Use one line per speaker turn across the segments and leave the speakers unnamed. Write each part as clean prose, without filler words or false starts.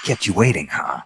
Kept you waiting, huh?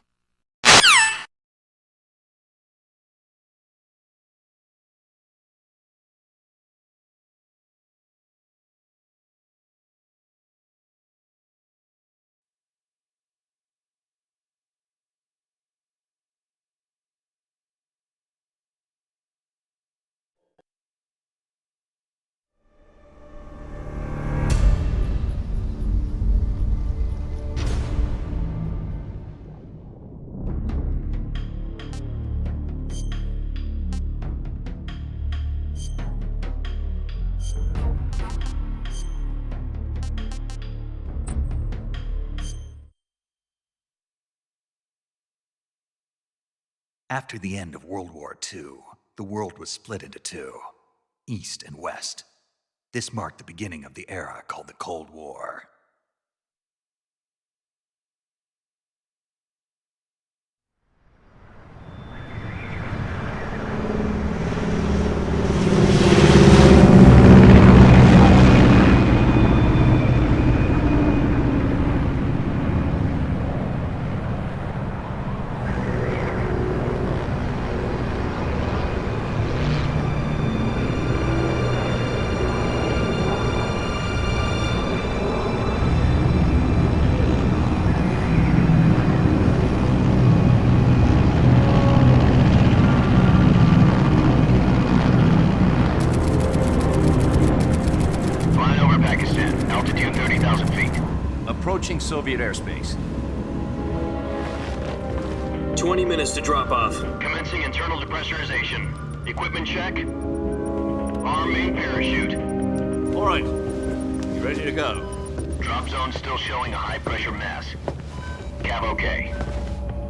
After the end of World War II, the world was split into two, East and West. This marked the beginning of the era called the Cold War.
Approaching Soviet airspace.
20 minutes to drop off.
Commencing internal depressurization. Equipment check. Arm main parachute.
All right. You ready to go?
Drop zone still showing a high pressure mass. Cav okay.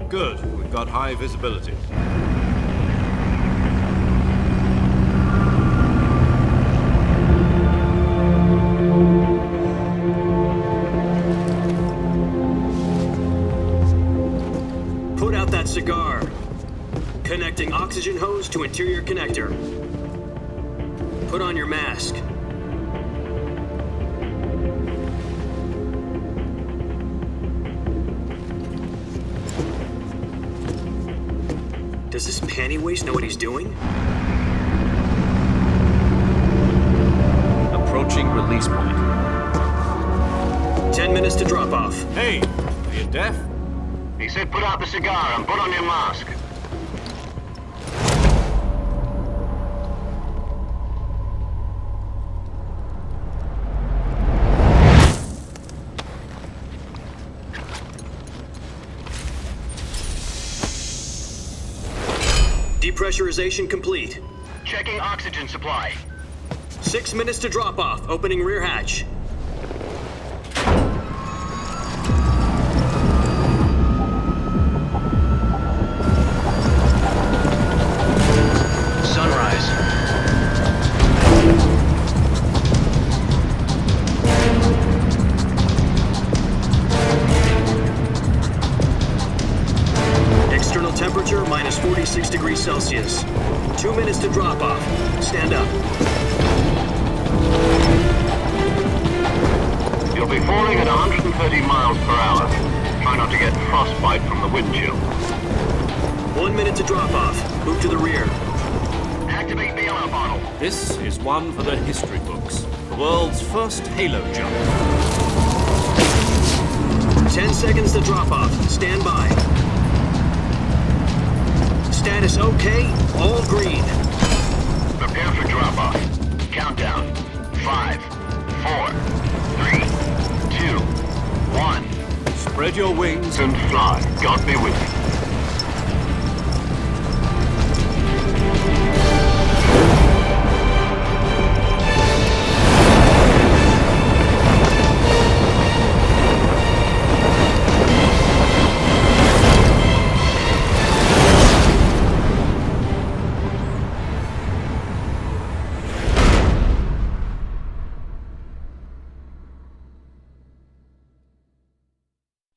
Good. We've got high visibility.
Put out that cigar. Connecting oxygen hose to interior connector. Put on your mask. Does this panty waste know what he's doing?
Approaching release point.
10 minutes to drop off.
Hey, are you deaf?
He said put out the cigar and put on your mask.
Depressurization complete.
Checking oxygen supply.
6 minutes to drop off. Opening rear hatch.
Sunrise.
External temperature minus 46 degrees Celsius. 2 minutes to drop off. Stand up.
You'll be falling at 130 miles per hour. Try not to get frostbite from the wind chill.
1 minute to drop off. Move to the rear.
Activate bailout bottle.
This is one for the history books. The world's first halo jump.
10 seconds to drop off. Stand by. Status okay. All green.
Prepare for drop off. Countdown. 5, 4, 3, 2, 1.
Spread your wings
And fly. God be with you.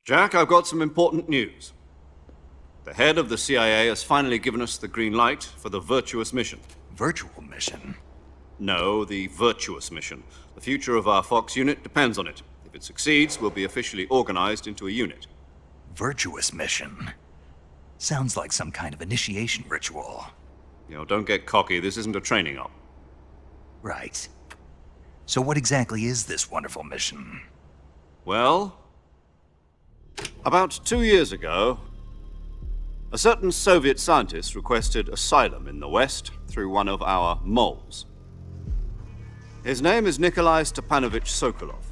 Jack, I've got some important news. The head of the CIA has finally given us the green light for the virtuous mission.
Virtual mission?
No, the virtuous mission. The future of our Fox unit depends on it. If it succeeds, we'll be officially organized into a unit.
Virtuous mission. Sounds like some kind of initiation ritual.
Don't get cocky. This isn't a training op.
Right. So what exactly is this wonderful mission?
Well, about 2 years ago, a certain Soviet scientist requested asylum in the West through one of our moles. His name is Nikolai Stepanovich Sokolov.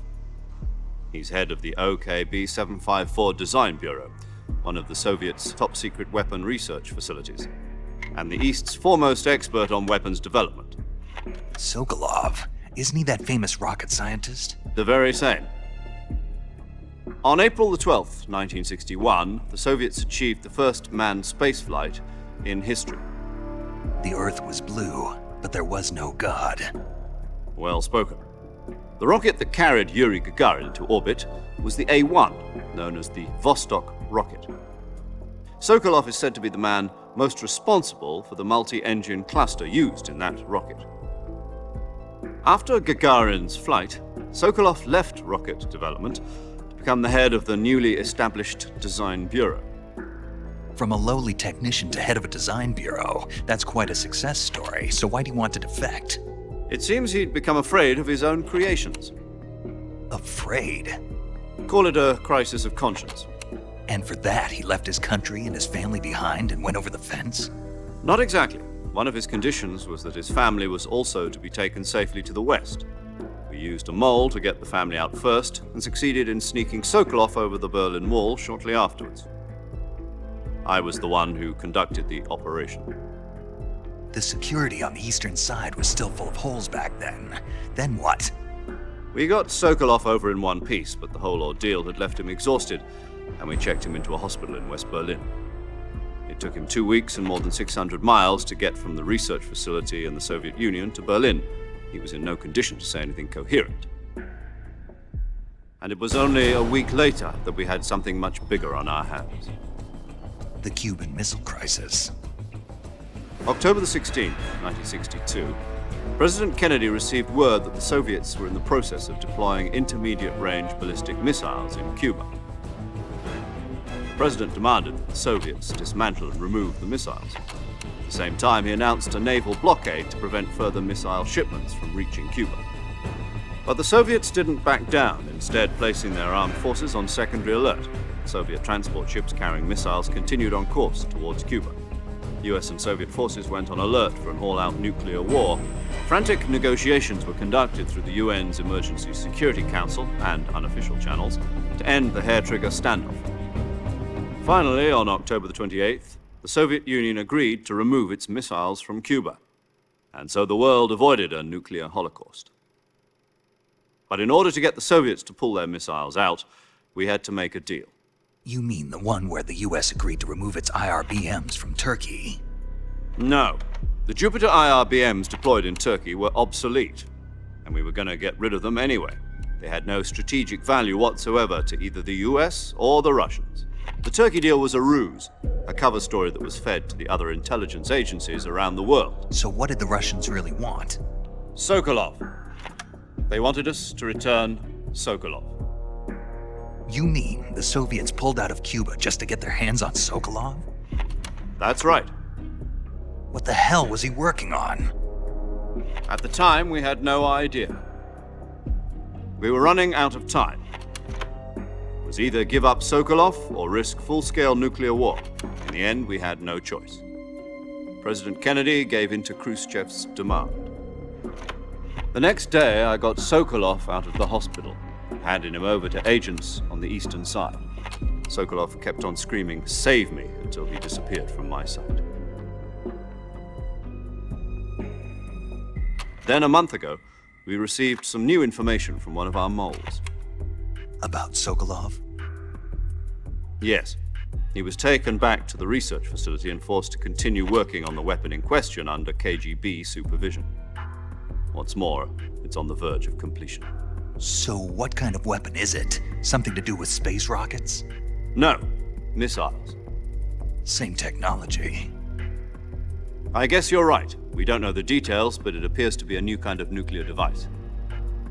He's head of the OKB-754 Design Bureau, one of the Soviets' top-secret weapon research facilities, and the East's foremost expert on weapons development.
Sokolov? Isn't he that famous rocket scientist?
The very same. On April the 12th, 1961, the Soviets achieved the first manned spaceflight in history.
The Earth was blue, but there was no God.
Well spoken. The rocket that carried Yuri Gagarin into orbit was the A-1, known as the Vostok rocket. Sokolov is said to be the man most responsible for the multi-engine cluster used in that rocket. After Gagarin's flight, Sokolov left rocket development to become the head of the newly established Design Bureau.
From a lowly technician to head of a design bureau, that's quite a success story, so why do you want to defect?
It seems he'd become afraid of his own creations.
Afraid?
Call it a crisis of conscience.
And for that, he left his country and his family behind and went over the fence?
Not exactly. One of his conditions was that his family was also to be taken safely to the West. We used a mole to get the family out first and succeeded in sneaking Sokolov over the Berlin Wall shortly afterwards. I was the one who conducted the operation.
The security on the eastern side was still full of holes back then. Then what?
We got Sokolov over in one piece, but the whole ordeal had left him exhausted, and we checked him into a hospital in West Berlin. It took him 2 weeks and more than 600 miles to get from the research facility in the Soviet Union to Berlin. He was in no condition to say anything coherent. And it was only a week later that we had something much bigger on our hands.
The Cuban Missile Crisis.
October the 16th, 1962, President Kennedy received word that the Soviets were in the process of deploying intermediate-range ballistic missiles in Cuba. The President demanded that the Soviets dismantle and remove the missiles. At the same time, he announced a naval blockade to prevent further missile shipments from reaching Cuba. But the Soviets didn't back down, instead placing their armed forces on secondary alert. Soviet transport ships carrying missiles continued on course towards Cuba. US and Soviet forces went on alert for an all-out nuclear war. Frantic negotiations were conducted through the UN's Emergency Security Council and unofficial channels to end the hair-trigger standoff. Finally, on October the 28th, the Soviet Union agreed to remove its missiles from Cuba. And so the world avoided a nuclear holocaust. But in order to get the Soviets to pull their missiles out, we had to make a deal.
You mean the one where the US agreed to remove its IRBMs from Turkey?
No. The Jupiter IRBMs deployed in Turkey were obsolete, and we were going to get rid of them anyway. They had no strategic value whatsoever to either the US or the Russians. The Turkey deal was a ruse, a cover story that was fed to the other intelligence agencies around the world.
So what did the Russians really want?
Sokolov. They wanted us to return Sokolov.
You mean the Soviets pulled out of Cuba just to get their hands on Sokolov?
That's right.
What the hell was he working on?
At the time, we had no idea. We were running out of time. It was either give up Sokolov or risk full-scale nuclear war. In the end, we had no choice. President Kennedy gave in to Khrushchev's demand. The next day, I got Sokolov out of the hospital, handing him over to agents on the eastern side. Sokolov kept on screaming, "Save me," until he disappeared from my sight. Then a month ago, we received some new information from one of our moles.
About Sokolov?
Yes. He was taken back to the research facility and forced to continue working on the weapon in question under KGB supervision. What's more, it's on the verge of completion.
So what kind of weapon is it? Something to do with space rockets?
No, missiles.
Same technology.
I guess you're right. We don't know the details, but it appears to be a new kind of nuclear device.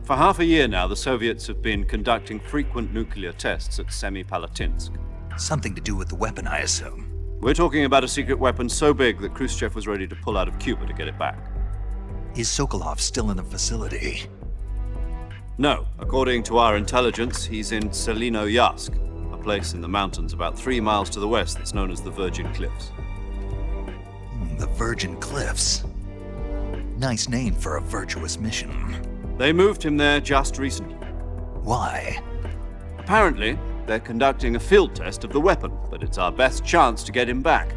For half a year now, the Soviets have been conducting frequent nuclear tests at Semipalatinsk.
Something to do with the weapon, I assume.
We're talking about a secret weapon so big that Khrushchev was ready to pull out of Cuba to get it back.
Is Sokolov still in the facility?
No, according to our intelligence, he's in Selino-Yarsk, a place in the mountains about 3 miles to the west that's known as the Virgin Cliffs.
The Virgin Cliffs. Nice name for a virtuous mission.
They moved him there just recently.
Why?
Apparently, they're conducting a field test of the weapon, but it's our best chance to get him back.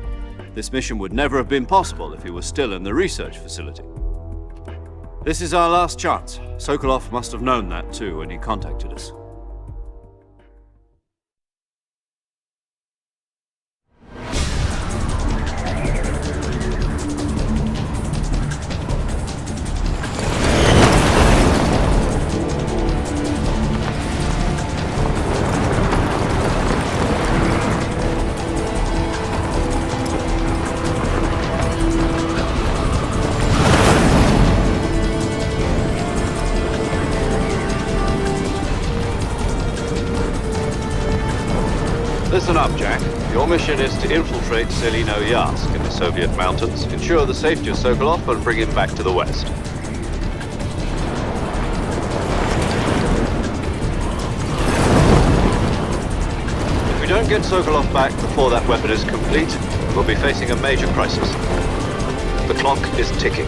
This mission would never have been possible if he was still in the research facility. This is our last chance. Sokolov must have known that too when he contacted us. Listen up, Jack. Your mission is to infiltrate Selino-Yarsk in the Soviet mountains, ensure the safety of Sokolov, and bring him back to the west. If we don't get Sokolov back before that weapon is complete, we'll be facing a major crisis. The clock is ticking.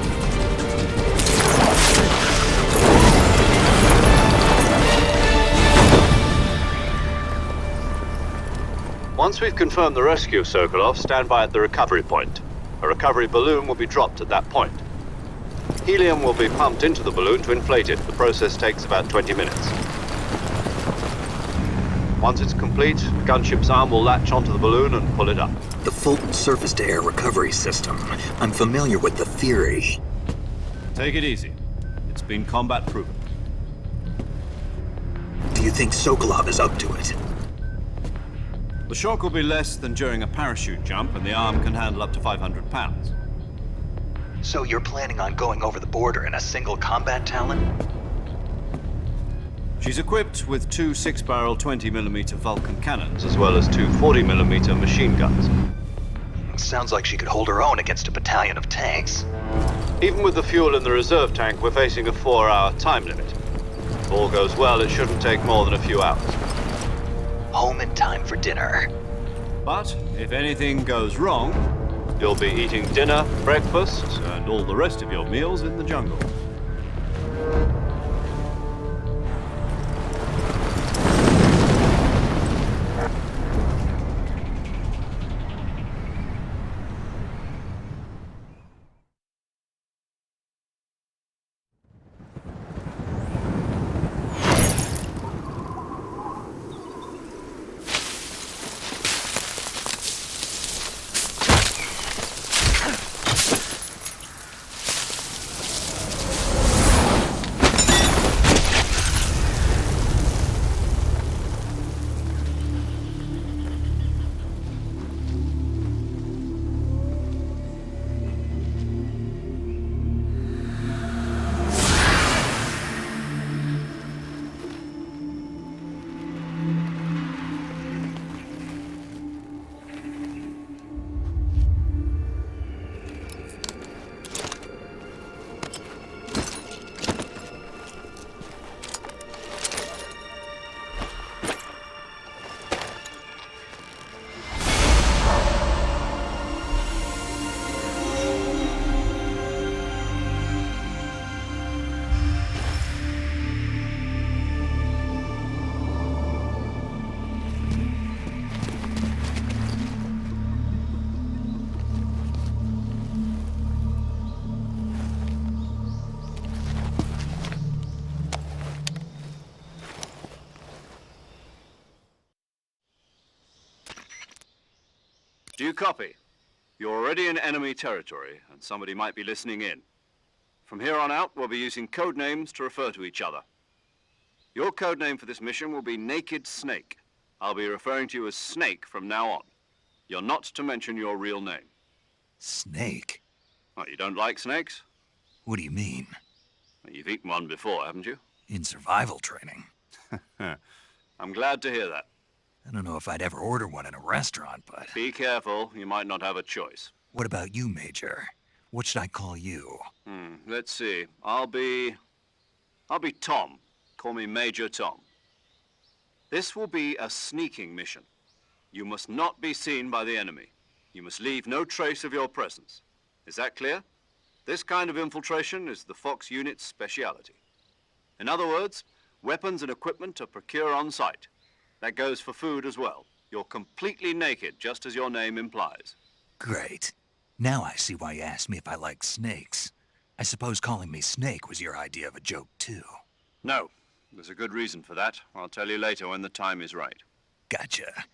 Once we've confirmed the rescue of Sokolov, stand by at the recovery point. A recovery balloon will be dropped at that point. Helium will be pumped into the balloon to inflate it. The process takes about 20 minutes. Once it's complete, the gunship's arm will latch onto the balloon and pull it up.
The Fulton surface-to-air recovery system. I'm familiar with the theory.
Take it easy. It's been combat proven.
Do you think Sokolov is up to it?
The shock will be less than during a parachute jump, and the arm can handle up to 500 pounds.
So you're planning on going over the border in a single combat Talon?
She's equipped with 2 6-barrel 20mm Vulcan cannons, as well as 2 40mm machine guns.
Sounds like she could hold her own against a battalion of tanks.
Even with the fuel in the reserve tank, we're facing a 4-hour time limit. If all goes well, it shouldn't take more than a few hours.
Home in time for dinner.
But if anything goes wrong, you'll be eating dinner, breakfast, and all the rest of your meals in the jungle. Do you copy? You're already in enemy territory, and somebody might be listening in. From here on out, we'll be using code names to refer to each other. Your code name for this mission will be Naked Snake. I'll be referring to you as Snake from now on. You're not to mention your real name.
Snake?
What, you don't like snakes?
What do you mean?
Well, you've eaten one before, haven't you?
In survival training.
I'm glad to hear that.
I don't know if I'd ever order one in a restaurant, but...
Be careful, you might not have a choice.
What about you, Major? What should I call you?
Let's see. I'll be Tom. Call me Major Tom. This will be a sneaking mission. You must not be seen by the enemy. You must leave no trace of your presence. Is that clear? This kind of infiltration is the Fox unit's speciality. In other words, weapons and equipment are procured on site. That goes for food as well. You're completely naked, just as your name implies.
Great. Now I see why you asked me if I like snakes. I suppose calling me Snake was your idea of a joke, too.
No. There's a good reason for that. I'll tell you later when the time is right.
Gotcha.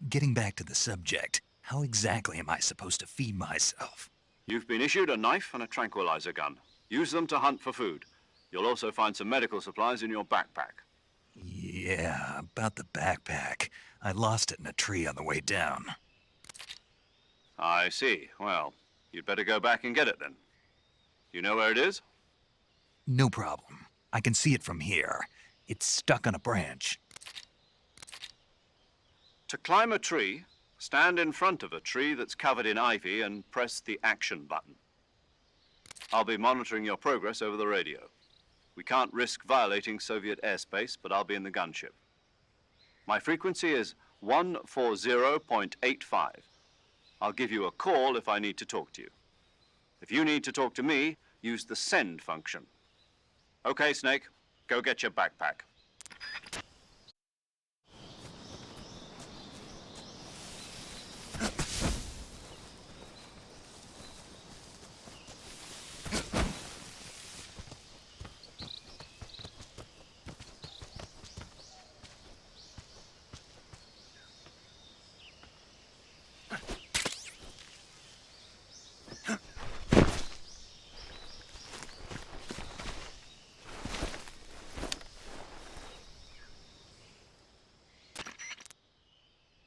Getting back to the subject, how exactly am I supposed to feed myself?
You've been issued a knife and a tranquilizer gun. Use them to hunt for food. You'll also find some medical supplies in your backpack.
Yeah, about the backpack. I lost it in a tree on the way down.
I see. Well, you'd better go back and get it then. You know where it is?
No problem. I can see it from here. It's stuck on a branch.
To climb a tree, stand in front of a tree that's covered in ivy and press the action button. I'll be monitoring your progress over the radio. We can't risk violating Soviet airspace, but I'll be in the gunship. My frequency is 140.85. I'll give you a call if I need to talk to you. If you need to talk to me, use the send function. Okay, Snake, go get your backpack.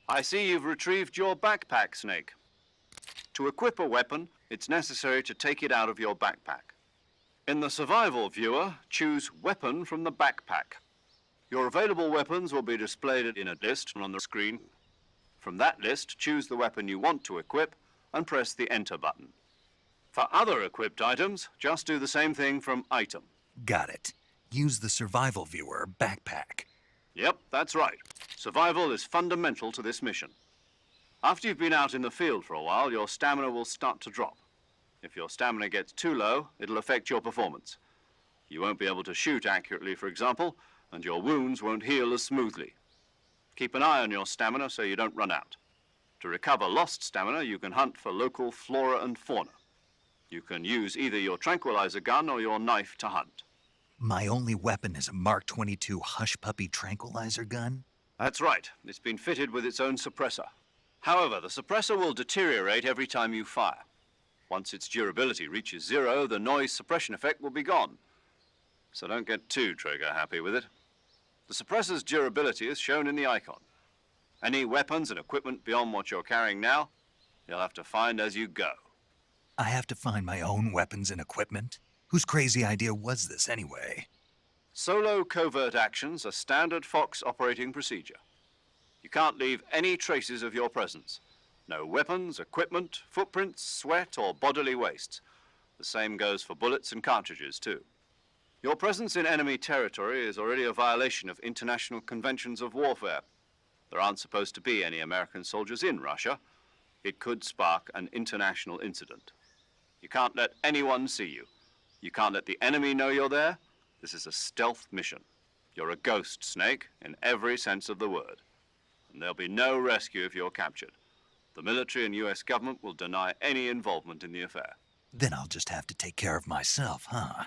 I see you've retrieved your backpack, Snake. To equip a weapon, it's necessary to take it out of your backpack. In the survival viewer, choose Weapon from the backpack. Your available weapons will be displayed in a list on the screen. From that list, choose the weapon you want to equip and press the Enter button. For other equipped items, just do the same thing from Item.
Got it. Use the survival viewer backpack.
Yep, that's right. Survival is fundamental to this mission. After you've been out in the field for a while, your stamina will start to drop. If your stamina gets too low, it'll affect your performance. You won't be able to shoot accurately, for example, and your wounds won't heal as smoothly. Keep an eye on your stamina so you don't run out. To recover lost stamina, you can hunt for local flora and fauna. You can use either your tranquilizer gun or your knife to hunt.
My only weapon is a Mark 22 Hush Puppy tranquilizer gun?
That's right. It's been fitted with its own suppressor. However, the suppressor will deteriorate every time you fire. Once its durability reaches 0, the noise suppression effect will be gone. So don't get too trigger-happy with it. The suppressor's durability is shown in the icon. Any weapons and equipment beyond what you're carrying now, you'll have to find as you go.
I have to find my own weapons and equipment? Whose crazy idea was this, anyway?
Solo covert actions are standard Fox operating procedure. You can't leave any traces of your presence. No weapons, equipment, footprints, sweat, or bodily wastes. The same goes for bullets and cartridges, too. Your presence in enemy territory is already a violation of international conventions of warfare. There aren't supposed to be any American soldiers in Russia. It could spark an international incident. You can't let anyone see you. You can't let the enemy know you're there. This is a stealth mission. You're a ghost, Snake, in every sense of the word. And there'll be no rescue if you're captured. The military and US government will deny any involvement in the affair.
Then I'll just have to take care of myself, huh?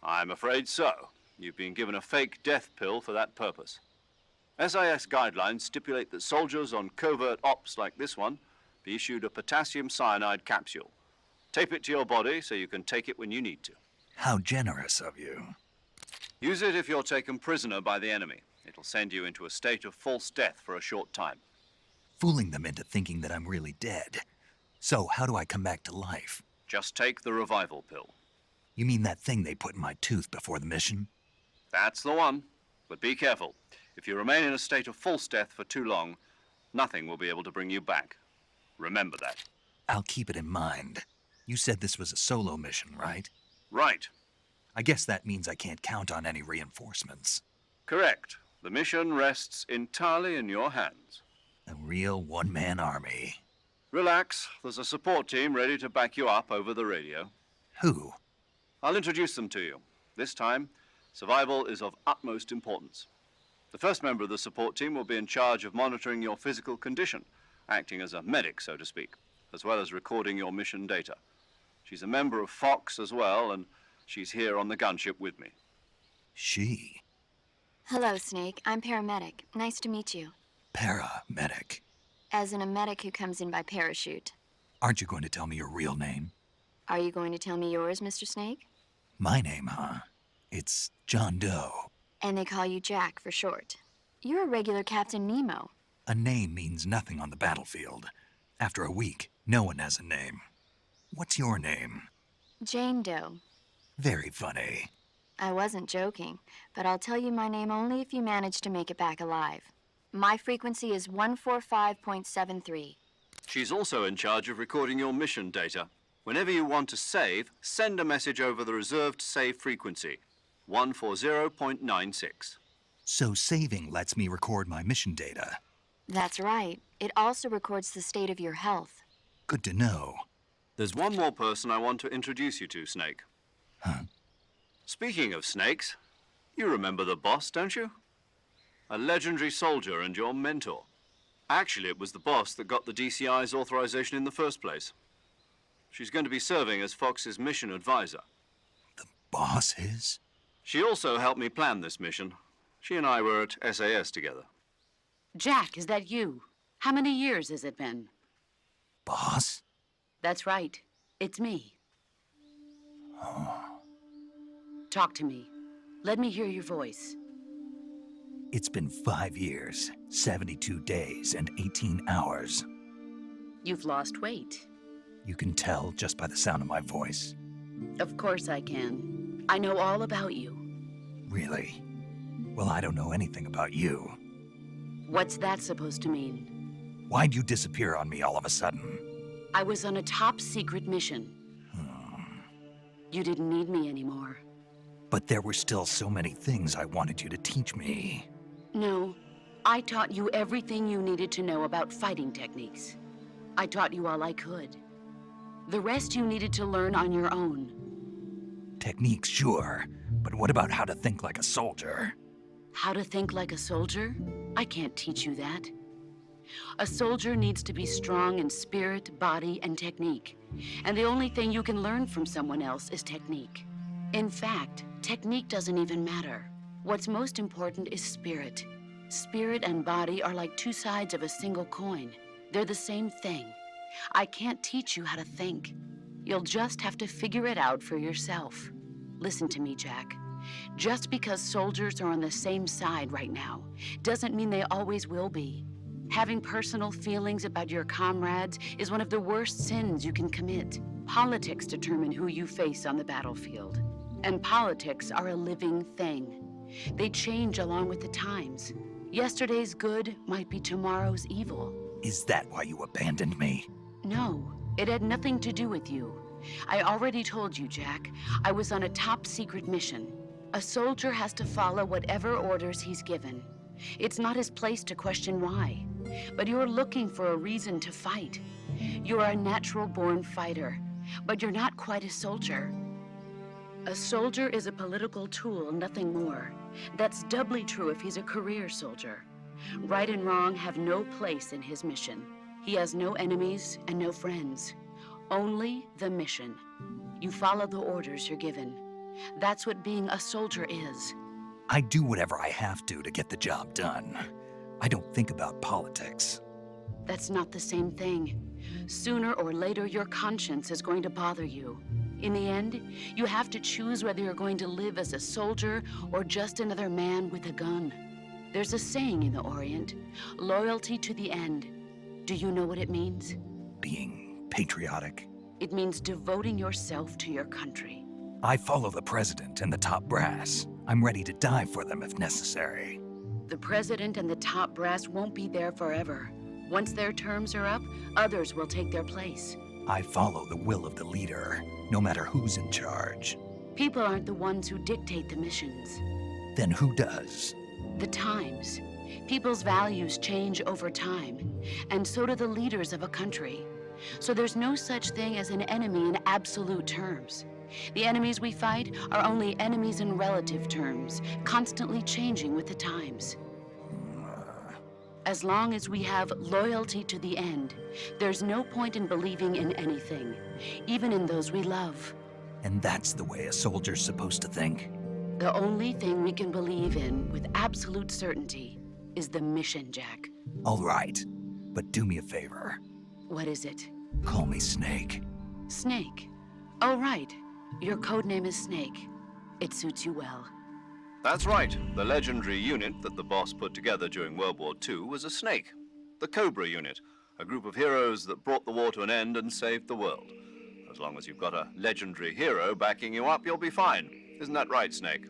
I'm afraid so. You've been given a fake death pill for that purpose. SIS guidelines stipulate that soldiers on covert ops like this one be issued a potassium cyanide capsule. Tape it to your body so you can take it when you need to.
How generous of you.
Use it if you're taken prisoner by the enemy. It'll send you into a state of false death for a short time.
Fooling them into thinking that I'm really dead. So how do I come back to life?
Just take the revival pill.
You mean that thing they put in my tooth before the mission?
That's the one. But be careful. If you remain in a state of false death for too long, nothing will be able to bring you back. Remember that.
I'll keep it in mind. You said this was a solo mission, right?
Right.
I guess that means I can't count on any reinforcements.
Correct. The mission rests entirely in your hands.
A real one-man army.
Relax. There's a support team ready to back you up over the radio.
Who?
I'll introduce them to you. This time, survival is of utmost importance. The first member of the support team will be in charge of monitoring your physical condition, acting as a medic, so to speak, as well as recording your mission data. She's a member of Fox as well, and she's here on the gunship with me.
She?
Hello, Snake. I'm paramedic. Nice to meet you.
Paramedic.
As in a medic who comes in by parachute.
Aren't you going to tell me your real name?
Are you going to tell me yours, Mr. Snake?
My name, huh? It's John Doe.
And they call you Jack for short. You're a regular Captain Nemo.
A name means nothing on the battlefield. After a week, no one has a name. What's your name?
Jane Doe.
Very funny.
I wasn't joking, but I'll tell you my name only if you manage to make it back alive. My frequency is 145.73.
She's also in charge of recording your mission data. Whenever you want to save, send a message over the reserved save frequency, 140.96.
So saving lets me record my mission data.
That's right. It also records the state of your health.
Good to know.
There's one more person I want to introduce you to, Snake.
Huh?
Speaking of snakes, you remember the boss, don't you? A legendary soldier and your mentor. Actually, it was the boss that got the DCI's authorization in the first place. She's going to be serving as Fox's mission advisor.
The boss is?
She also helped me plan this mission. She and I were at SAS together.
Jack, is that you? How many years has it been?
Boss?
That's right. It's me. Talk to me. Let me hear your voice.
It's been 5 years, 72 days, and 18 hours.
You've lost weight.
You can tell just by the sound of my voice.
Of course I can. I know all about you.
Really? Well, I don't know anything about you.
What's that supposed to mean?
Why'd you disappear on me all of a sudden?
I was on a top secret mission. You didn't need me anymore.
But there were still so many things I wanted you to teach me.
No, I taught you everything you needed to know about fighting techniques. I taught you all I could. The rest you needed to learn on your own.
Techniques, sure. But what about how to think like a soldier?
How to think like a soldier? I can't teach you that. A soldier needs to be strong in spirit, body, and technique. And the only thing you can learn from someone else is technique. In fact, technique doesn't even matter. What's most important is spirit. Spirit and body are like two sides of a single coin. They're the same thing. I can't teach you how to think. You'll just have to figure it out for yourself. Listen to me, Jack. Just because soldiers are on the same side right now doesn't mean they always will be. Having personal feelings about your comrades is one of the worst sins you can commit. Politics determine who you face on the battlefield. And politics are a living thing. They change along with the times. Yesterday's good might be tomorrow's evil.
Is that why you abandoned me?
No, it had nothing to do with you. I already told you, Jack. I was on a top secret mission. A soldier has to follow whatever orders he's given. It's not his place to question why. But you're looking for a reason to fight. You're a natural-born fighter, but you're not quite a soldier. A soldier is a political tool, nothing more. That's doubly true if he's a career soldier. Right and wrong have no place in his mission. He has no enemies and no friends. Only the mission. You follow the orders you're given. That's what being a soldier is.
I do whatever I have to get the job done. I don't think about politics.
That's not the same thing. Sooner or later, your conscience is going to bother you. In the end, you have to choose whether you're going to live as a soldier or just another man with a gun. There's a saying in the Orient, loyalty to the end. Do you know what it means?
Being patriotic.
It means devoting yourself to your country.
I follow the president and the top brass. I'm ready to die for them if necessary.
The president and the top brass won't be there forever. Once their terms are up, others will take their place.
I follow the will of the leader, no matter who's in charge.
People aren't the ones who dictate the missions.
Then who does?
The times. People's values change over time, and so do the leaders of a country. So there's no such thing as an enemy in absolute terms. The enemies we fight are only enemies in relative terms, constantly changing with the times. As long as we have loyalty to the end, there's no point in believing in anything, even in those we love.
And that's the way a soldier's supposed to think?
The only thing we can believe in with absolute certainty is the mission, Jack.
All right, but do me a favor.
What is it?
Call me Snake.
Snake. Oh, right. Your codename is Snake. It suits you well.
That's right. The legendary unit that the boss put together during World War II was a snake. The Cobra unit, a group of heroes that brought the war to an end and saved the world. As long as you've got a legendary hero backing you up, you'll be fine. Isn't that right, Snake?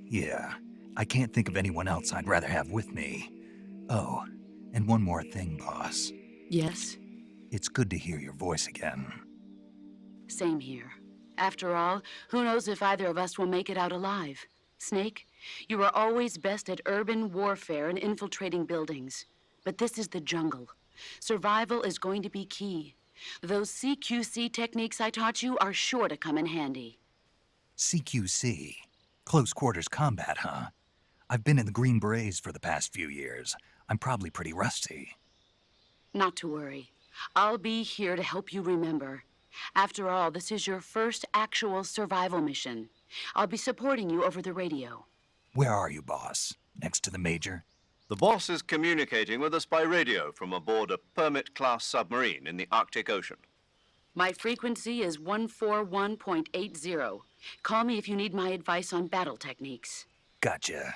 Yeah, I can't think of anyone else I'd rather have with me. Oh, and one more thing, boss.
Yes?
It's good to hear your voice again.
Same here. After all, who knows if either of us will make it out alive? Snake, you are always best at urban warfare and infiltrating buildings. But this is the jungle. Survival is going to be key. Those CQC techniques I taught you are sure to come in handy.
CQC? Close quarters combat, huh? I've been in the Green Berets for the past few years. I'm probably pretty rusty.
Not to worry. I'll be here to help you remember. After all, this is your first actual survival mission. I'll be supporting you over the radio.
Where are you, boss? Next to the Major?
The boss is communicating with us by radio from aboard a Permit-class submarine in the Arctic Ocean.
My frequency is 141.80. Call me if you need my advice on battle techniques.
Gotcha.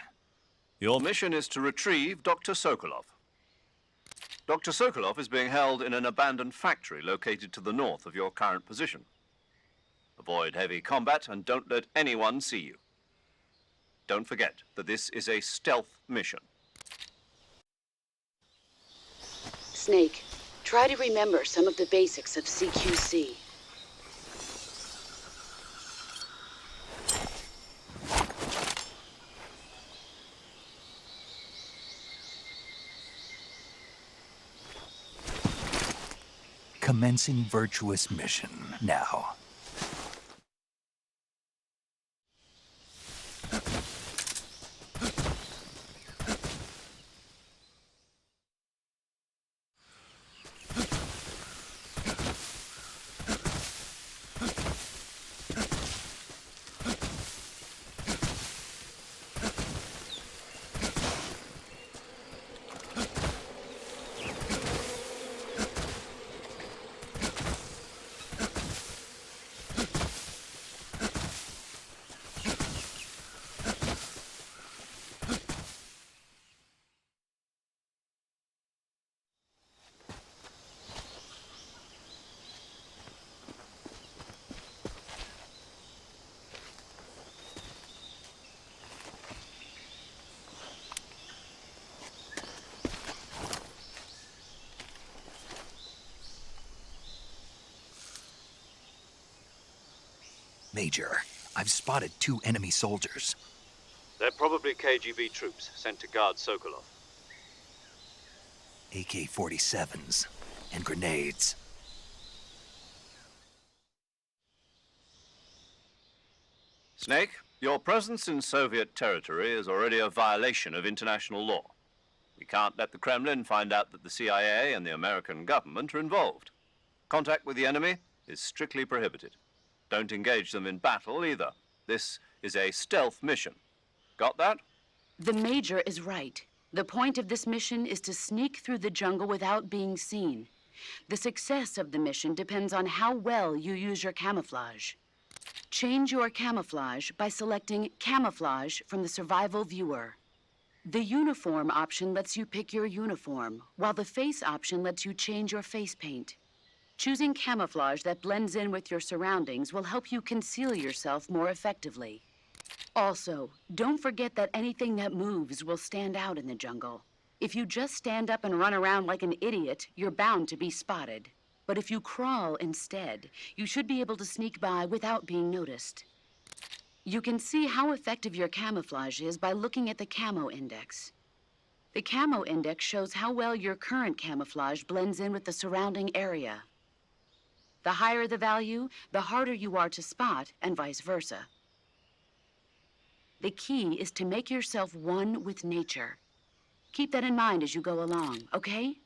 Your mission is to retrieve Dr. Sokolov. Dr. Sokolov is being held in an abandoned factory located to the north of your current position. Avoid heavy combat and don't let anyone see you. Don't forget that this is a stealth mission.
Snake, try to remember some of the basics of CQC.
Commencing virtuous mission now. Major, I've spotted 2 enemy soldiers.
They're probably KGB troops sent to guard Sokolov.
AK-47s and grenades.
Snake, your presence in Soviet territory is already a violation of international law. We can't let the Kremlin find out that the CIA and the American government are involved. Contact with the enemy is strictly prohibited. Don't engage them in battle either. This is a stealth mission. Got that?
The Major is right. The point of this mission is to sneak through the jungle without being seen. The success of the mission depends on how well you use your camouflage. Change your camouflage by selecting Camouflage from the Survival Viewer. The Uniform option lets you pick your uniform, while the Face option lets you change your face paint. Choosing camouflage that blends in with your surroundings will help you conceal yourself more effectively. Also, don't forget that anything that moves will stand out in the jungle. If you just stand up and run around like an idiot, you're bound to be spotted. But if you crawl instead, you should be able to sneak by without being noticed. You can see how effective your camouflage is by looking at the camo index. The camo index shows how well your current camouflage blends in with the surrounding area. The higher the value, the harder you are to spot, and vice versa. The key is to make yourself one with nature. Keep that in mind as you go along, okay?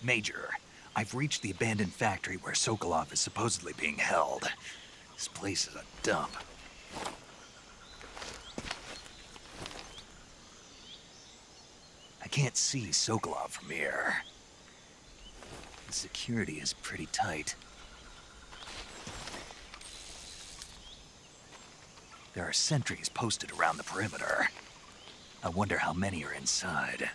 Major, I've reached the abandoned factory where Sokolov is supposedly being held. This place is a dump. I can't see Sokolov from here. The security is pretty tight. There are sentries posted around the perimeter. I wonder how many are inside.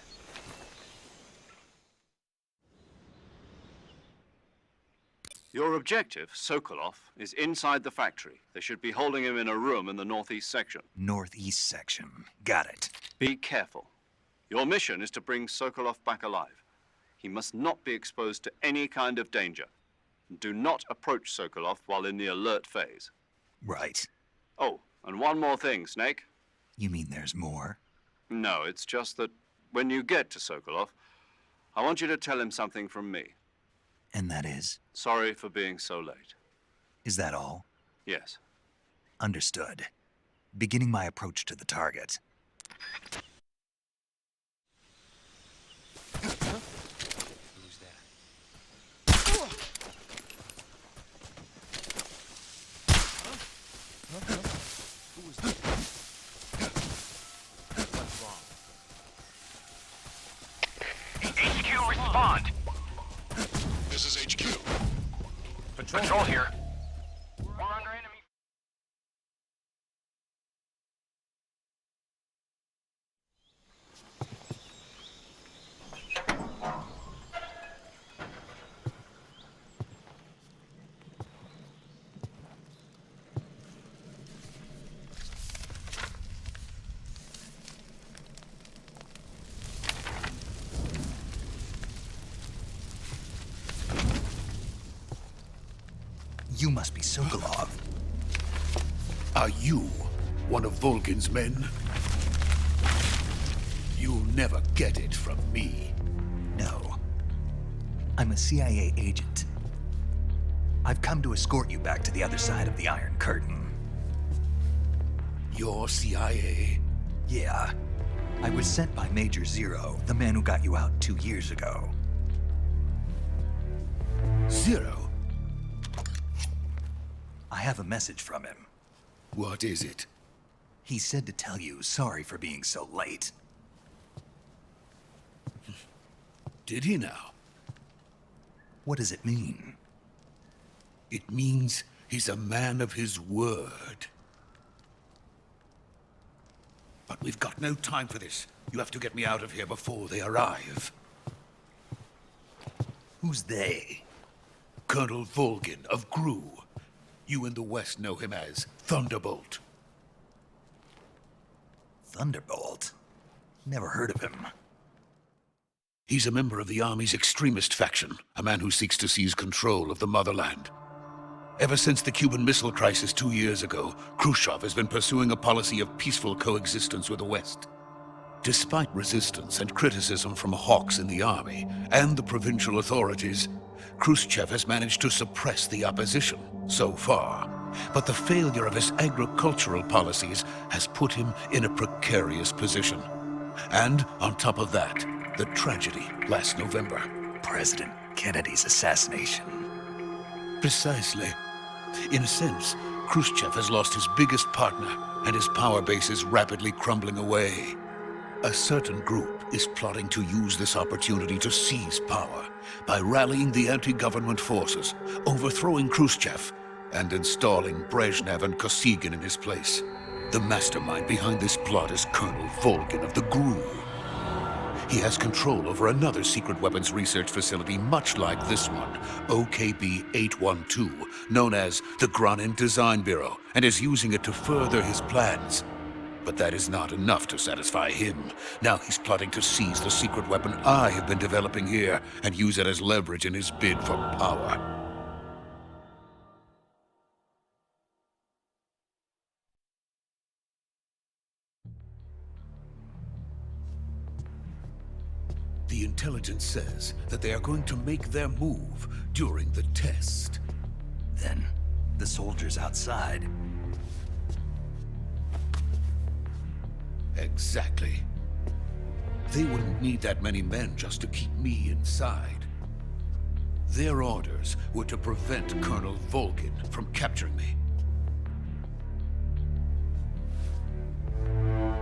Your objective, Sokolov, is inside the factory. They should be holding him in a room in the northeast section.
Northeast section. Got it.
Be careful. Your mission is to bring Sokolov back alive. He must not be exposed to any kind of danger. Do not approach Sokolov while in the alert phase.
Right.
Oh, and one more thing, Snake.
You mean there's more?
No, it's just that when you get to Sokolov, I want you to tell him something from me.
And that is?
Sorry for being so late.
Is that all?
Yes.
Understood. Beginning my approach to the target. Who's that? Who is that? What's wrong?
HQ, respond!
This is HQ.
Patrol here. We're under enemy.
You must be Sokolov.
Are you one of Volgin's men? You'll never get it from me.
No. I'm a CIA agent. I've come to escort you back to the other side of the Iron Curtain.
You're CIA?
Yeah. I was sent by Major Zero, the man who got you out 2 years ago.
Zero?
I have a message from him.
What is it?
He said to tell you sorry for being so late.
Did he now?
What does it mean?
It means he's a man of his word. But we've got no time for this. You have to get me out of here before they arrive.
Who's they?
Colonel Volgin of GRU. You in the West know him as Thunderbolt.
Thunderbolt? Never heard of him.
He's a member of the Army's extremist faction, a man who seeks to seize control of the motherland. Ever since the Cuban Missile Crisis 2 years ago, Khrushchev has been pursuing a policy of peaceful coexistence with the West. Despite resistance and criticism from hawks in the army and the provincial authorities, Khrushchev has managed to suppress the opposition so far. But the failure of his agricultural policies has put him in a precarious position. And on top of that, the tragedy last November.
President Kennedy's assassination.
Precisely. In a sense, Khrushchev has lost his biggest partner, and his power base is rapidly crumbling away. A certain group is plotting to use this opportunity to seize power by rallying the anti-government forces, overthrowing Khrushchev, and installing Brezhnev and Kosygin in his place. The mastermind behind this plot is Colonel Volgin of the GRU. He has control over another secret weapons research facility much like this one, OKB-812, known as the Granin Design Bureau, and is using it to further his plans. But that is not enough to satisfy him. Now he's plotting to seize the secret weapon I have been developing here and use it as leverage in his bid for power. The intelligence says that they are going to make their move during the test.
Then, the soldiers outside.
Exactly. They wouldn't need that many men just to keep me inside. Their orders were to prevent Colonel Volgin from capturing me.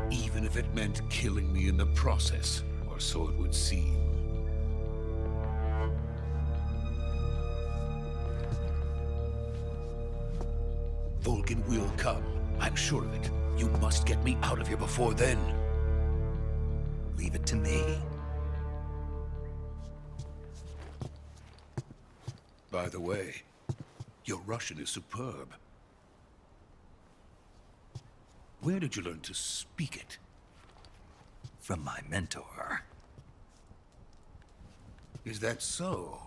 Even if it meant killing me in the process. Or so it would seem. Volgin will come. I'm sure of it. You must get me out of here before then.
Leave it to me.
By the way, your Russian is superb. Where did you learn to speak it?
From my mentor.
Is that so?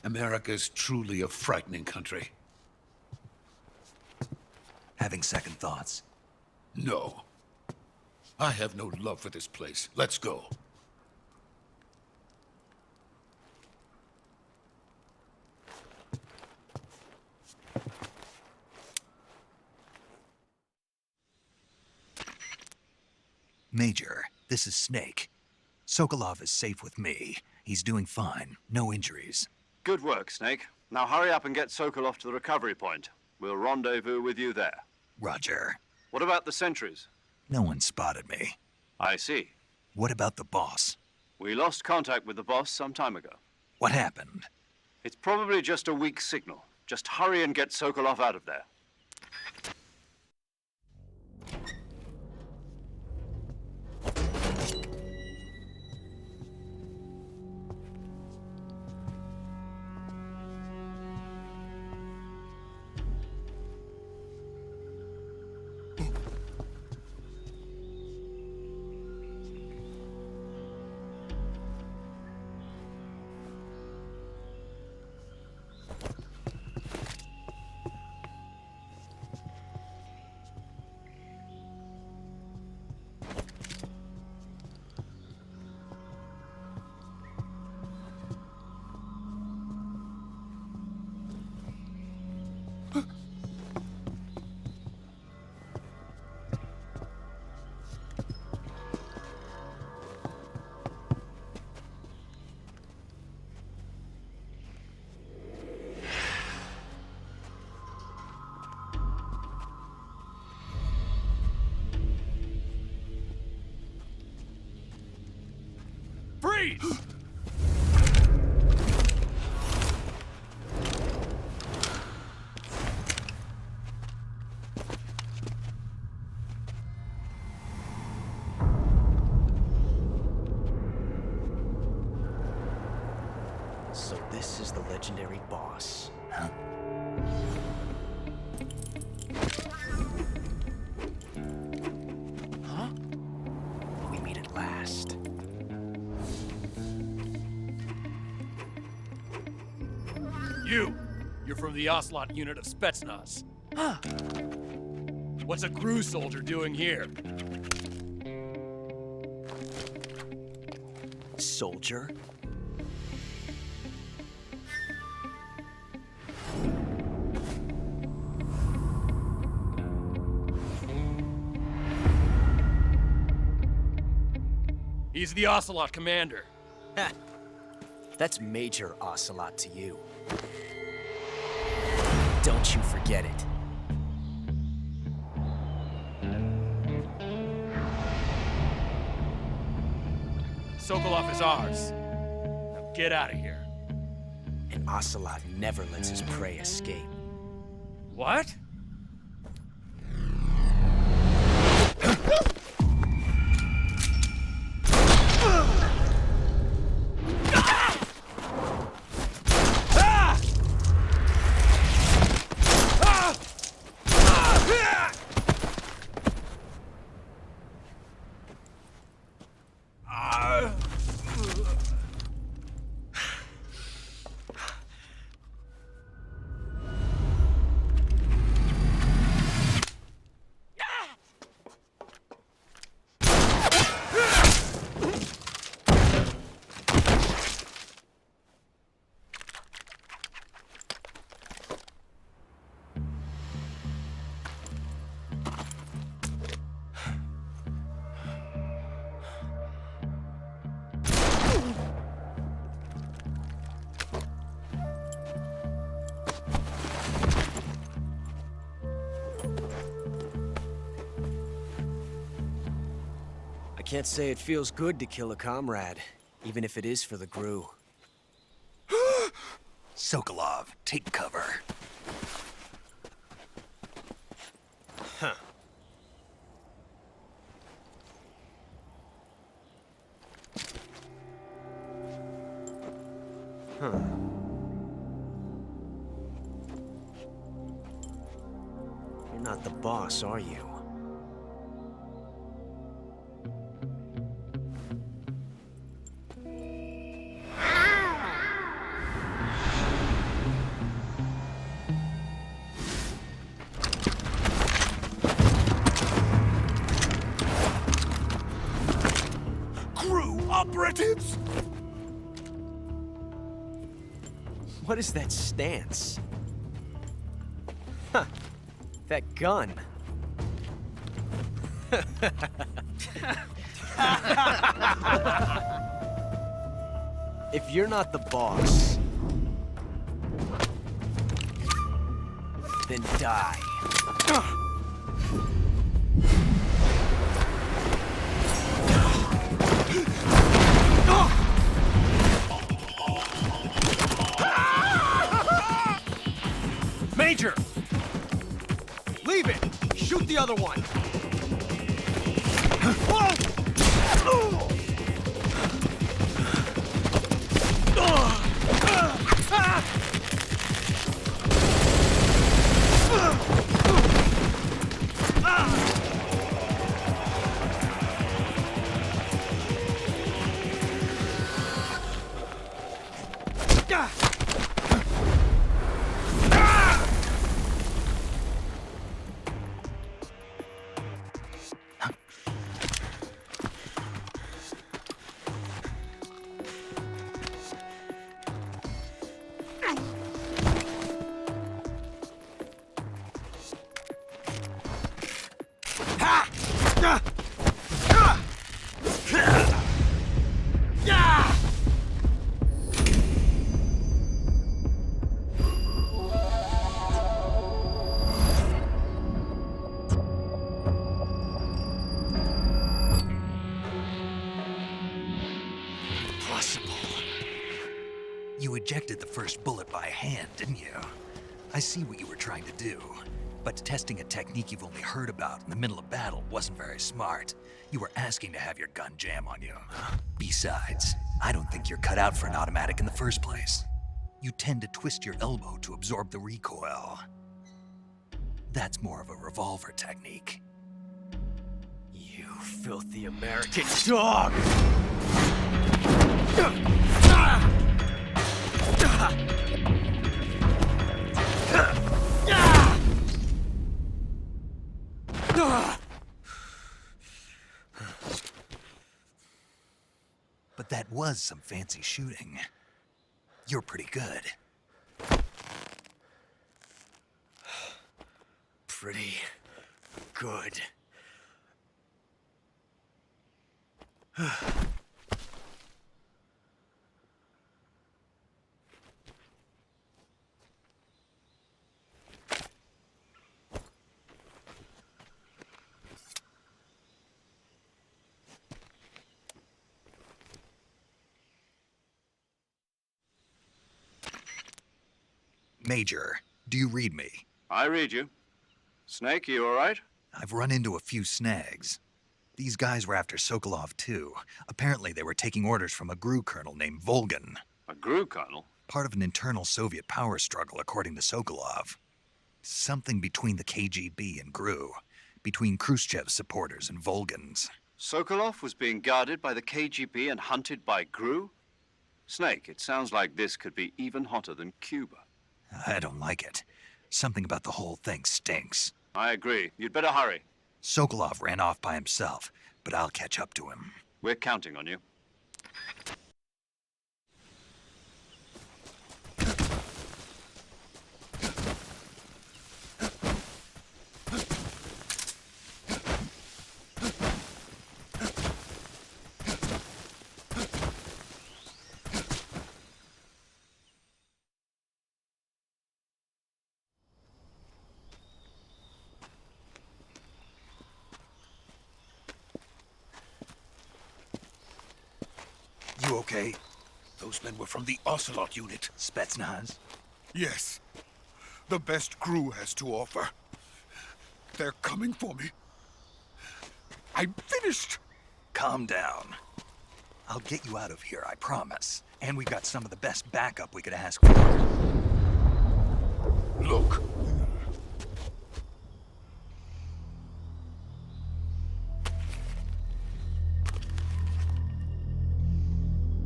America's truly a frightening country.
Having second thoughts?
No. I have no love for this place. Let's go.
Major, this is Snake. Sokolov is safe with me. He's doing fine. No injuries.
Good work, Snake. Now hurry up and get Sokolov to the recovery point. We'll rendezvous with you there.
Roger.
What about the sentries?
No one spotted me.
I see.
What about the boss?
We lost contact with the boss some time ago.
What happened?
It's probably just a weak signal. Just hurry and get Sokolov out of there.
Freeze!
So this is the legendary boss.
Huh?
Huh? We meet at last.
You're from the Ocelot unit of Spetsnaz.
Huh.
What's a crew soldier doing here?
Soldier?
He's the Ocelot commander.
Ha! That's Major Ocelot to you. Don't you forget it.
Sokolov is ours. Now get out of here.
And Ocelot never lets his prey escape.
What?
I can't say it feels good to kill a comrade, even if it is for the GRU.
Sokolov, take cover.
Huh. Huh. You're not the boss, are you?
Operatives!
What is that stance? Huh. That gun. If you're not the boss, then die.
Major!
Leave it! Shoot the other one!
ejected the first bullet by hand, didn't you? I see what you were trying to do, but testing a technique you've only heard about in the middle of battle wasn't very smart. You were asking to have your gun jam on you. Besides, I don't think you're cut out for an automatic in the first place. You tend to twist your elbow to absorb the recoil. That's more of a revolver technique.
You filthy American dog!
But that was some fancy shooting. You're pretty good.
Pretty good.
Major, do you read me?
I read you. Snake, you all right?
I've run into a few snags. These guys were after Sokolov too. Apparently they were taking orders from a GRU colonel named Volgan.
A GRU colonel?
Part of an internal Soviet power struggle, according to Sokolov. Something between the KGB and GRU. Between Khrushchev's supporters and Volgan's.
Sokolov was being guarded by the KGB and hunted by GRU? Snake, it sounds like this could be even hotter than Cuba.
I don't like it. Something about the whole thing stinks.
I agree. You'd better hurry.
Sokolov ran off by himself, but I'll catch up to him.
We're counting on you.
You okay?
Those men were from the Ocelot unit.
Spetsnaz?
Yes. The best GRU has to offer. They're coming for me. I'm finished.
Calm down. I'll get you out of here, I promise. And we got some of the best backup we could ask for.
Look.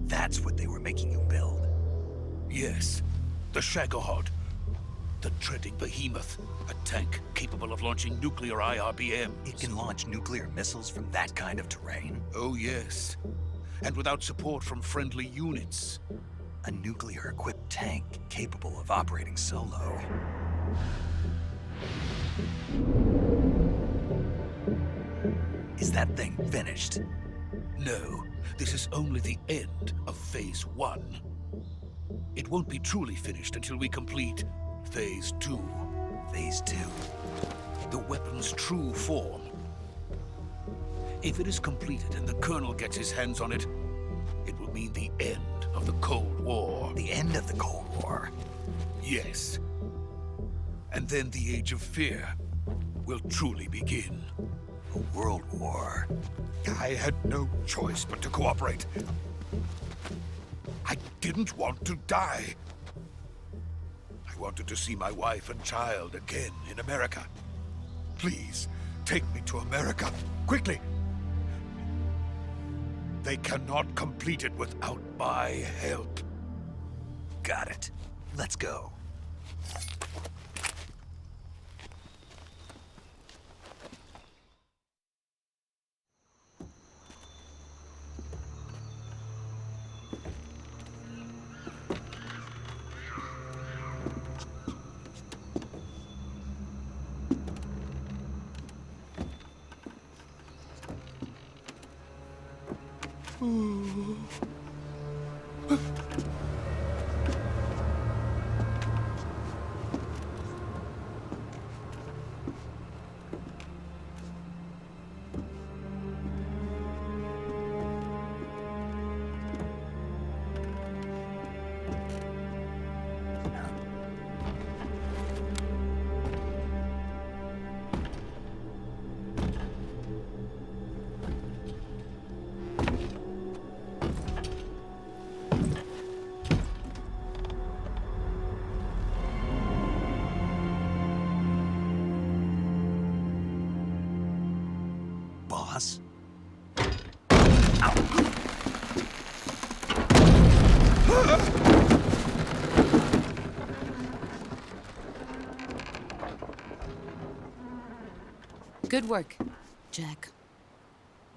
That's what they were making you build.
Yes. The Shagohod. The treading behemoth. A tank capable of launching nuclear IRBMs.
It can launch nuclear missiles from that kind of terrain?
Oh, yes. And without support from friendly units.
A nuclear-equipped tank capable of operating solo. Is that thing finished?
No, this is only the end of Phase 1. It won't be truly finished until we complete Phase 2.
Phase 2?
The weapon's true form. If it is completed and the Colonel gets his hands on it, it will mean the end of the Cold War.
The end of the Cold War?
Yes. And then the Age of Fear will truly begin.
A world war?
I had no choice but to cooperate. I didn't want to die. I wanted to see my wife and child again in America. Please, take me to America, quickly. They cannot complete it without my help.
Got it. Let's go. boss.
Good work, Jack.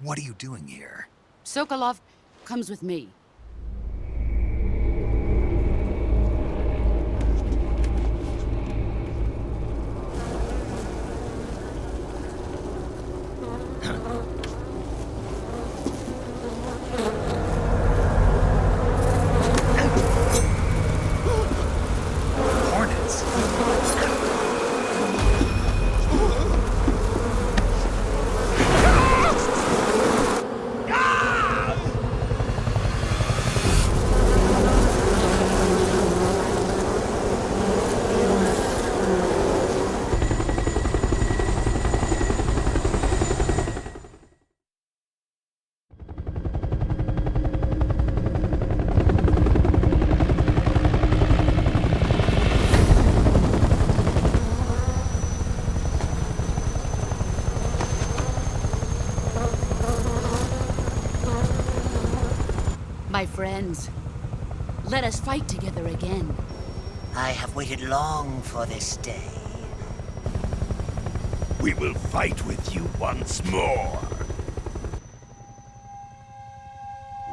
What are you doing here?
Sokolov comes with me.
Hornets.
My friends, let us fight together again.
I have waited long for this day.
We will fight with you once more.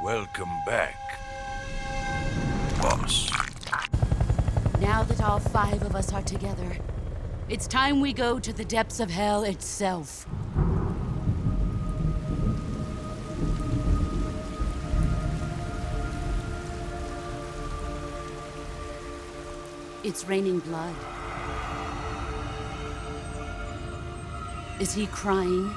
Welcome back, boss.
Now that all 5 of us are together, it's time we go to the depths of hell itself. It's raining blood. Is he crying?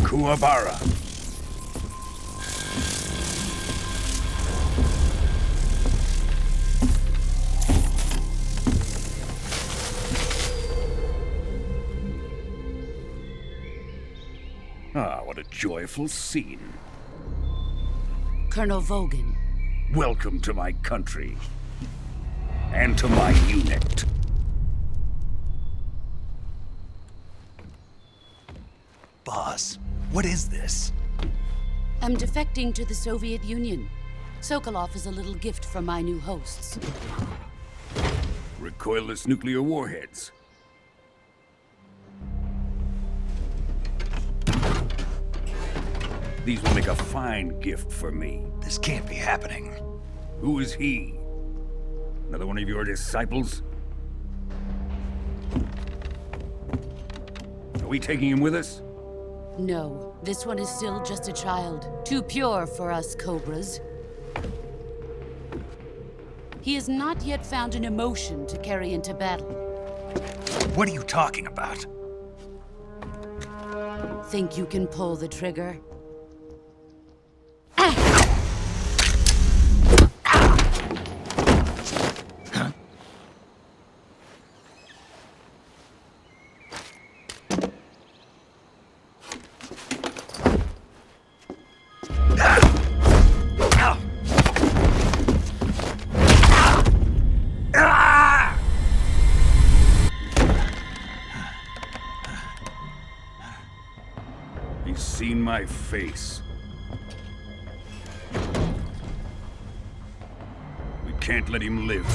Kuwabara. Ah, what a joyful scene.
Colonel Vogan.
Welcome to my country. And to my unit.
Boss, what is this?
I'm defecting to the Soviet Union. Sokolov is a little gift from my new hosts.
Recoilless nuclear warheads. These will make a fine gift for me.
This can't be happening.
Who is he? Another one of your disciples? Are we taking him with us?
No, this one is still just a child. Too pure for us Cobras. He has not yet found an emotion to carry into battle.
What are you talking about?
Think you can pull the trigger?
He's seen my face. We can't let him live.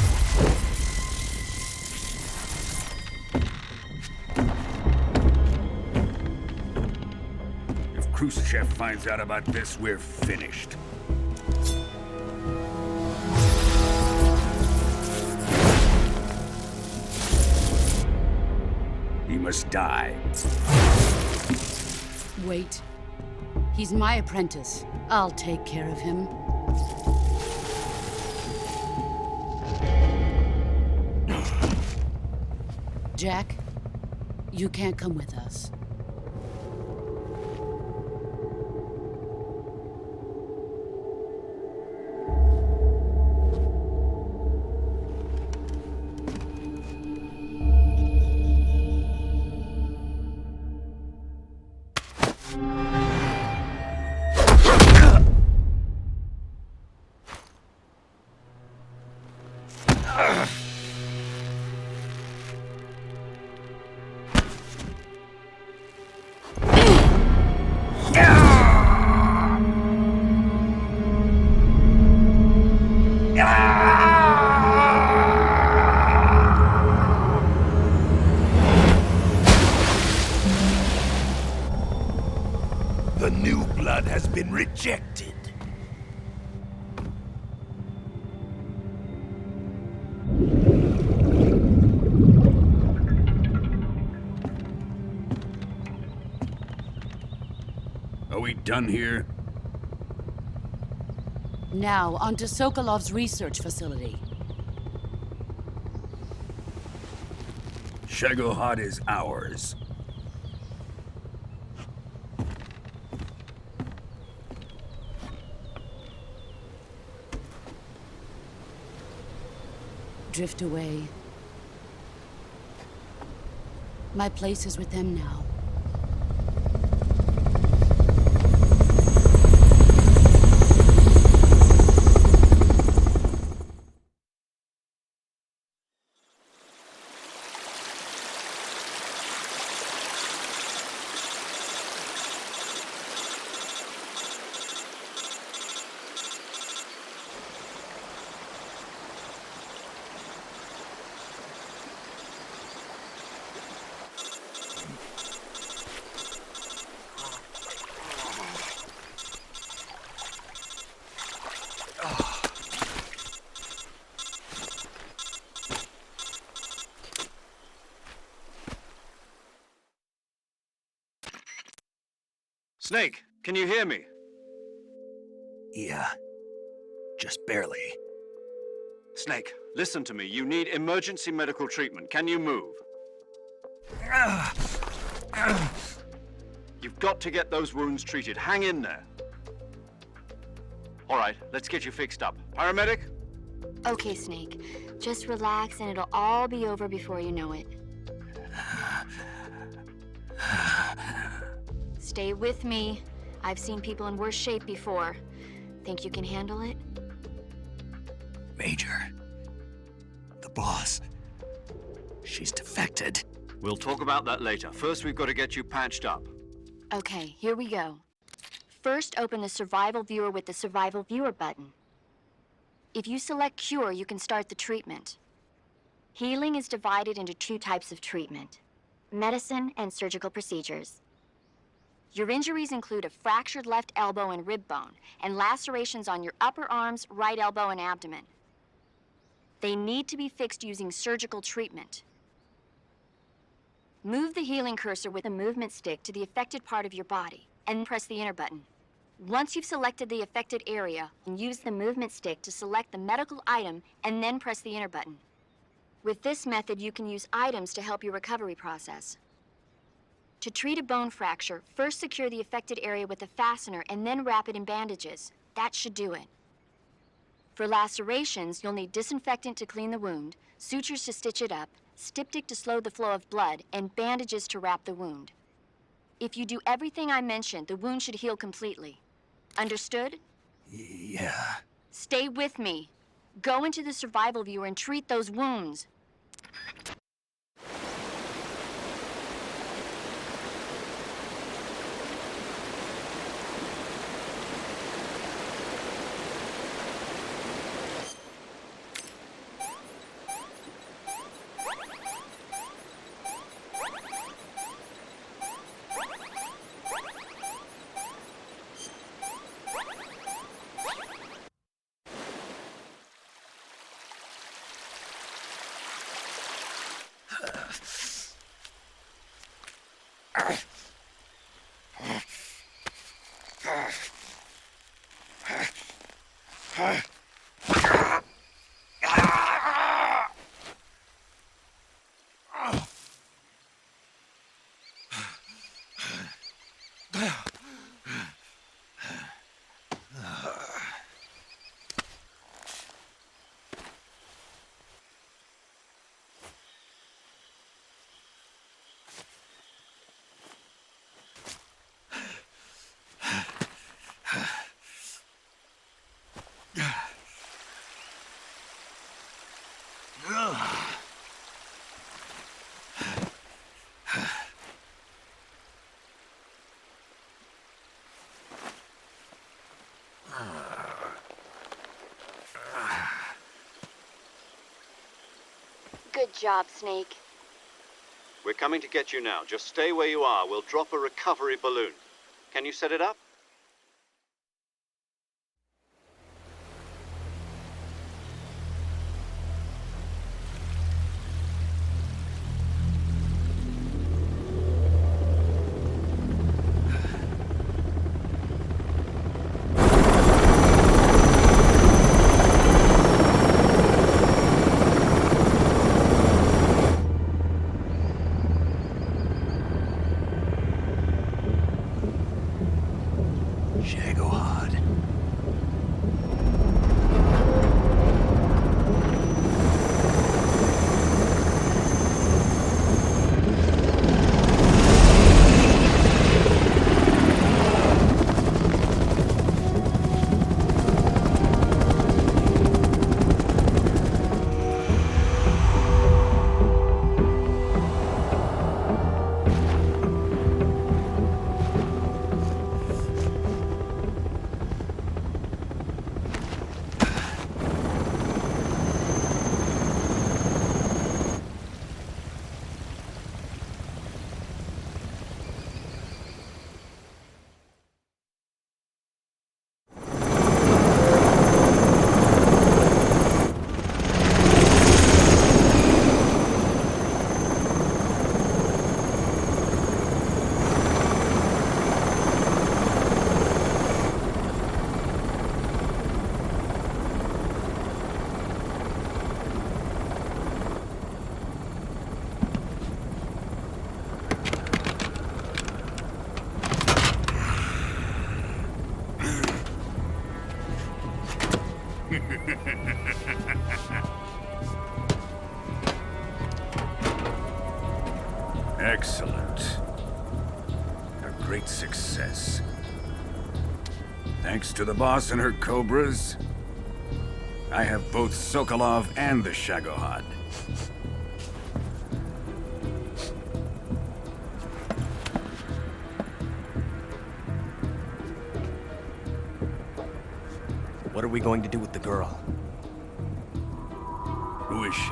If Khrushchev finds out about this, we're finished. He must die.
Wait. He's my apprentice. I'll take care of him. Jack, you can't come with us.
has been rejected.
Are we done here?
Now, onto Sokolov's research facility.
Shagohod is ours.
Drift away. My place is with them now.
Snake, can you hear me?
Yeah. Just barely.
Snake, listen to me. You need emergency medical treatment. Can you move? You've got to get those wounds treated. Hang in there. All right, let's get you fixed up. Paramedic?
Okay, Snake. Just relax and it'll all be over before you know it. Stay with me. I've seen people in worse shape before. Think you can handle it?
Major. The boss. She's defected.
We'll talk about that later. First, we've got to get you patched up.
Okay, here we go. First, open the Survival Viewer with the Survival Viewer button. If you select Cure, you can start the treatment. Healing is divided into two types of treatment: medicine and surgical procedures. Your injuries include a fractured left elbow and rib bone, and lacerations on your upper arms, right elbow, and abdomen. They need to be fixed using surgical treatment. Move the healing cursor with a movement stick to the affected part of your body, and press the enter button. Once you've selected the affected area, use the movement stick to select the medical item, and then press the enter button. With this method, you can use items to help your recovery process. To treat a bone fracture, first secure the affected area with a fastener and then wrap it in bandages. That should do it. For lacerations, you'll need disinfectant to clean the wound, sutures to stitch it up, styptic to slow the flow of blood, and bandages to wrap the wound. If you do everything I mentioned, the wound should heal completely. Understood?
Yeah.
Stay with me. Go into the Survival Viewer and treat those wounds. Good job, Snake.
We're coming to get you now. Just stay where you are. We'll drop a recovery balloon. Can you set it up?
Excellent. A great success. Thanks to the boss and her cobras, I have both Sokolov and the Shagohod.
What are we going to do with the girl?
Who is she?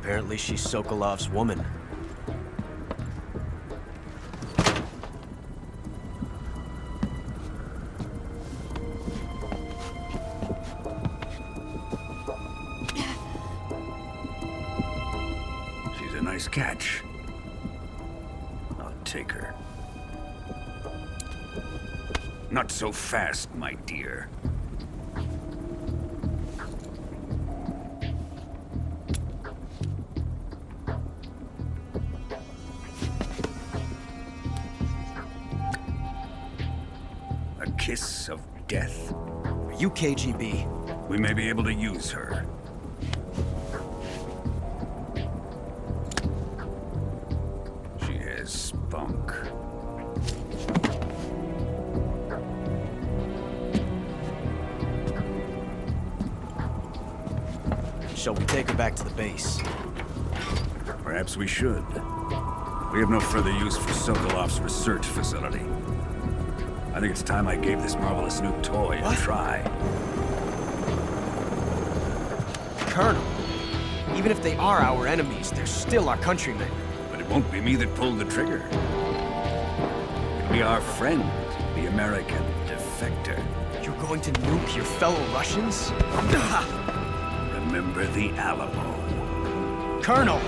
Apparently she's Sokolov's woman.
She's a nice catch. I'll take her. Not so fast, my dear. A kiss of death.
Are you KGB?
We may be able to use her. She has spunk.
Shall we take her back to the base?
Perhaps we should. We have no further use for Sokolov's research facility. I think it's time I gave this marvelous new toy a try.
Colonel, even if they are our enemies, they're still our countrymen.
But it won't be me that pulled the trigger. It'll be our friend, the American defector.
You're going to nuke your fellow Russians?
Remember the Alamo.
Colonel!